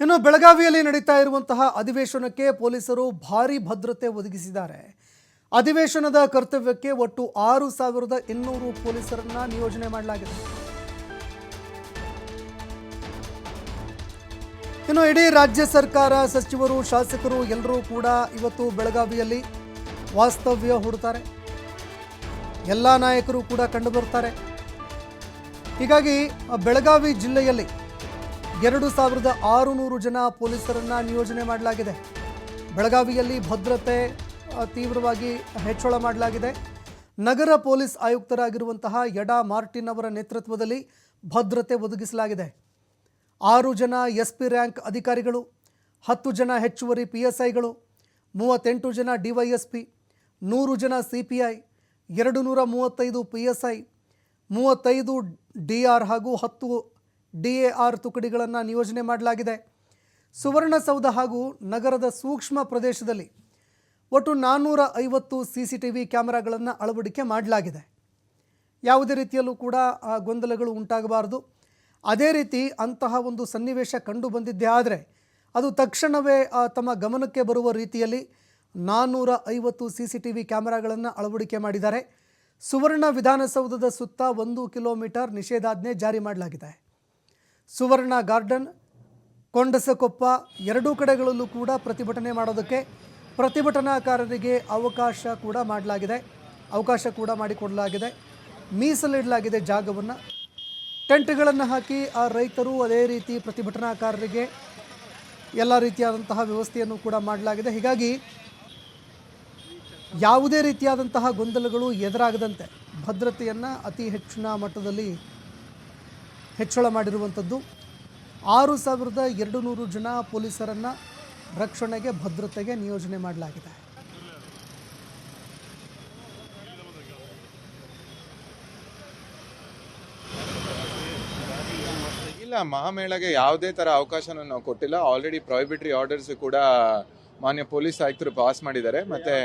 ಇನ್ನು ಬೆಳಗಾವಿಯಲ್ಲಿ ನಡೀತಾ ಇರುವಂತಹ ಅಧಿವೇಶನಕ್ಕೆ ಪೊಲೀಸರು ಭಾರೀ ಭದ್ರತೆ ಒದಗಿಸಿದ್ದಾರೆ. ಅಧಿವೇಶನದ ಕರ್ತವ್ಯಕ್ಕೆ ಒಟ್ಟು 6,200 ಪೊಲೀಸರನ್ನ ನಿಯೋಜನೆ ಮಾಡಲಾಗಿದೆ. ಇನ್ನು ಇಡೀ ರಾಜ್ಯ ಸರ್ಕಾರ, ಸಚಿವರು, ಶಾಸಕರು ಎಲ್ಲರೂ ಕೂಡ ಇವತ್ತು ಬೆಳಗಾವಿಯಲ್ಲಿ ವಾಸ್ತವ್ಯ ಹೂಡುತ್ತಾರೆ. ಎಲ್ಲ ನಾಯಕರು ಕೂಡ ಕಂಡು ಬರ್ತಾರೆ. ಹೀಗಾಗಿ ಬೆಳಗಾವಿ ಜಿಲ್ಲೆಯಲ್ಲಿ 2,600 ಜನ ಪೊಲೀಸರನ್ನ ನಿಯೋಜನೆ ಮಾಡಲಾಗಿದೆ. ಬೆಳಗಾವಿಯಲ್ಲಿ ಭದ್ರತೆ ತೀವ್ರವಾಗಿ ಹೆಚ್ಚಳ ಮಾಡಲಾಗಿದೆ. ನಗರ ಪೊಲೀಸ್ ಆಯುಕ್ತರಾಗಿರುವಂತಹ ಯಡಾ ಮಾರ್ಟಿನ್ ಅವರ ನೇತೃತ್ವದಲ್ಲಿ ಭದ್ರತೆ ಒದಗಿಸಲಾಗಿದೆ. 6 ಜನ SP ರ್ಯಾಂಕ್ ಅಧಿಕಾರಿಗಳು, 10 ಜನ ಹೆಚ್ಚುವರಿ PSIಗಳು, 38 ಜನ DYSP, 100 ಜನ CPI, 235 PSI, 35 DR ಹಾಗೂ 10 DAR ತುಕಡಿಗಳನ್ನು ನಿಯೋಜನೆ ಮಾಡಲಾಗಿದೆ. ಸುವರ್ಣಸೌಧ ಹಾಗೂ ನಗರದ ಸೂಕ್ಷ್ಮ ಪ್ರದೇಶದಲ್ಲಿ ಒಟ್ಟು 450 CCTV ಕ್ಯಾಮೆರಾಗಳನ್ನು ಅಳವಡಿಕೆ ಮಾಡಲಾಗಿದೆ. ಯಾವುದೇ ರೀತಿಯಲ್ಲೂ ಕೂಡ ಗೊಂದಲಗಳು ಉಂಟಾಗಬಾರದು. ಅದೇ ರೀತಿ ಅಂತಹ ಒಂದು ಸನ್ನಿವೇಶ ಕಂಡು ಬಂದಿದ್ದೇ ಆದರೆ ಅದು ತಕ್ಷಣವೇ ತಮ್ಮ ಗಮನಕ್ಕೆ ಬರುವ ರೀತಿಯಲ್ಲಿ 450 CCTV ಕ್ಯಾಮೆರಾಗಳನ್ನು ಅಳವಡಿಕೆ ಮಾಡಿದ್ದಾರೆ. ಸುವರ್ಣ ವಿಧಾನಸೌಧದ ಸುತ್ತ 1 ಕಿಲೋಮೀಟರ್ ನಿಷೇಧಾಜ್ಞೆ ಜಾರಿ ಮಾಡಲಾಗಿದೆ. ಸುವರ್ಣ ಗಾರ್ಡನ್, ಕೊಂಡಸಕೊಪ್ಪ ಎರಡೂ ಕಡೆಗಳಲ್ಲೂ ಕೂಡ ಪ್ರತಿಭಟನೆ ಮಾಡೋದಕ್ಕೆ ಪ್ರತಿಭಟನಾಕಾರರಿಗೆ ಅವಕಾಶ ಕೂಡ ಮಾಡಿಕೊಡಲಾಗಿದೆ. ಮೀಸಲಿಡಲಾಗಿದೆ ಜಾಗವನ್ನು. ಟೆಂಟ್ಗಳನ್ನು ಹಾಕಿ ರೈತರು, ಅದೇ ರೀತಿ ಪ್ರತಿಭಟನಾಕಾರರಿಗೆ ಎಲ್ಲ ರೀತಿಯಾದಂತಹ ವ್ಯವಸ್ಥೆಯನ್ನು ಕೂಡ ಮಾಡಲಾಗಿದೆ. ಹೀಗಾಗಿ ಯಾವುದೇ ರೀತಿಯಾದಂತಹ ಗೊಂದಲಗಳು ಎದುರಾಗದಂತೆ ಭದ್ರತೆಯನ್ನು ಅತಿ ಹೆಚ್ಚಿನ ಮಟ್ಟದಲ್ಲಿ ಹೆಚ್ಚಳ ಮಾಡಿರುವಂಥದ್ದು. 6,200 ಜನ ಪೊಲೀಸರನ್ನು ರಕ್ಷಣೆಗೆ, ಭದ್ರತೆಗೆ ನಿಯೋಜನೆ ಮಾಡಲಾಗಿದೆ. ಇಲ್ಲ, ಮಹಾಮೇಳಗೆ ಯಾವುದೇ ತರ ಅವಕಾಶನ ನಾವು ಕೊಟ್ಟಿಲ್ಲ. ಆಲ್ರೆಡಿ ಪ್ರೊಹಿಬಿಟರಿ ಆರ್ಡರ್ಸ್ ಕೂಡ ಮಾನ್ಯ ಪೊಲೀಸ್ ಆಯುಕ್ತರು ಪಾಸ್ ಮಾಡಿದ್ದಾರೆ. ಮತ್ತೆ